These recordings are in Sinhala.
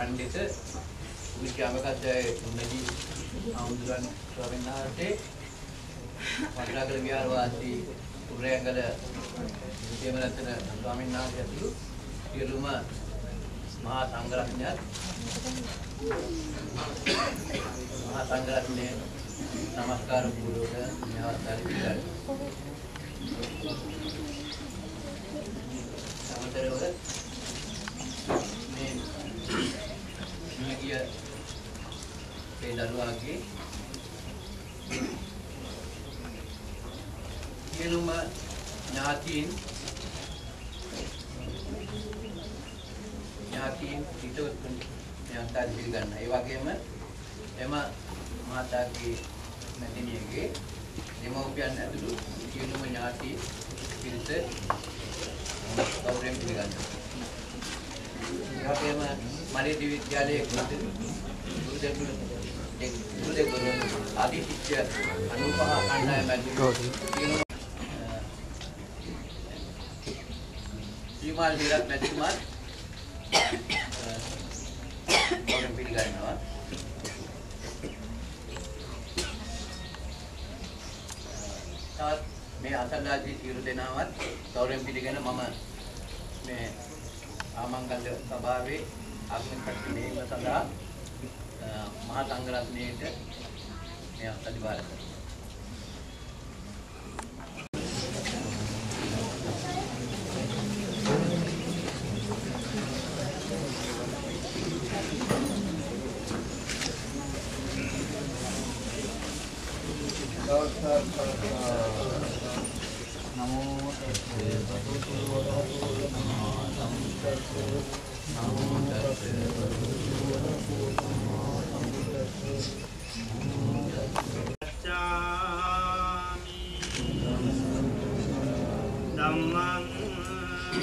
පඬිත විද්‍යාමකද්දේ උන්නදී ආමුදුරන් ස්වාමීන් වහන්සේ වඩාගල විහාරවාසී උරයන්ගල දේවරත්න ස්වාමීන් වහන්සේ ඇතුළු සියලුම මහා සංඝරත්නයත් මහා සංඝරත්නයේ නමස්කාර පූර්වක මෙවස්තාවේ පිළිගන්න. සමතරව මේ දරුවාගේ සියලුම ඥාතීන් හිතවතුන් ඥාතීන් පිළිගන්න. ඒ වගේම එම මාතාගේ මැදිනියගේ දෙමව්පියන් ඇතුළු සියලුම ඥාතීන් පිරිස ගෞරවයෙන් පිළිගන්න. ඒ වගේම මලේදී විද්‍යාලයේ ගුරුදෙව්වරු ආදී ශිෂ්‍ය 95 කණ්ඩායම ඇතුළු සීමාල් විරත් මැතිතුමාත් ගෞරවයෙන් පිළිගන්නවා. තවත් මේ අසල්ලාදී සියලු දෙනාවත් ගෞරවයෙන් පිළිගෙන මම මේ ආමංගල්‍ය සභාවේ අග්නිපත් මේව සඳහා මහා සංඝරත්නයේට මේ අත්අඩිභාර කරනවා. නමෝ තස්සේ භගවතු වරහතු සම්මා සම්බුද්දස්සේ නමෝ තස්සේ භගවතු වරහතු සම්මා සම්බුද්දස්සේ ධම්මං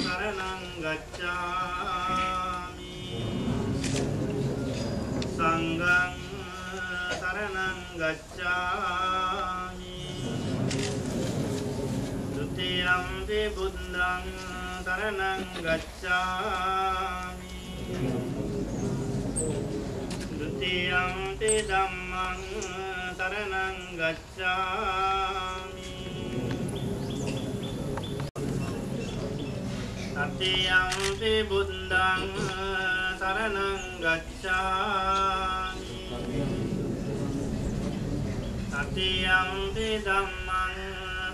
සරණං ගච්ඡාමි සංඝං සරණං ගච්ඡාමි द्वितीयंपि बुद्धं शरणं गच्छामि द्वितीयंपि धम्मं शरणं गच्छामि तृतीयंपि बुद्धं शरणं गच्छामि तृतीयंपि धम्मं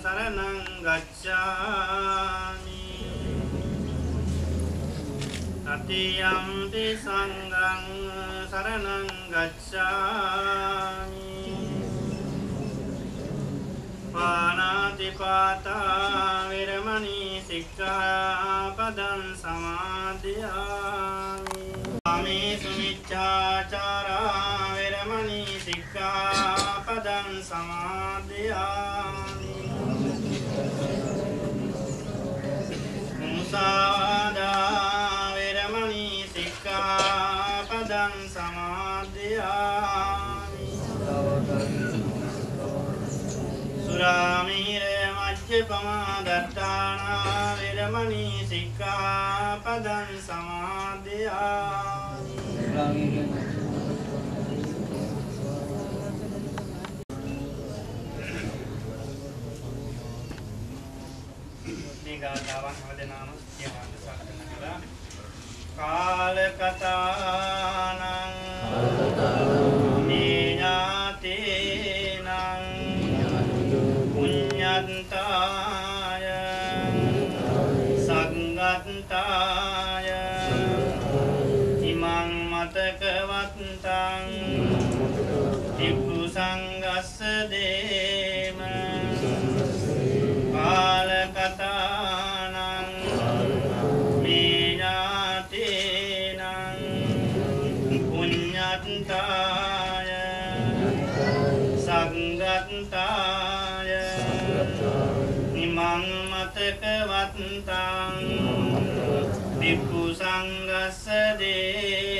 शरणं गच्छामि तृतीयंपि संघं शरणं गच्छामि पाणातिपाता विरमणि सिक्खापदं समादयामि कामेषु मिथ्याचारा विरमणि सिक्खापदं समादयामि मुसावादा विरमणि सिक्खापदं समादयामि सुरामेर मज्जपमा दत्ताना विरमणि सिक्खापदं समादयामि गातावान हमारे नाम के मान साथ करना काल कथानं नीयातेनं पुण्यन्ताय संगन्ताय इमं मतकवन्तं टिप्पु संगस्स देम काल कथानं नीयातेनं पुण्यन्ताय संगन्ताय इमं मतकवन्तं टिप्पु संगस्स देम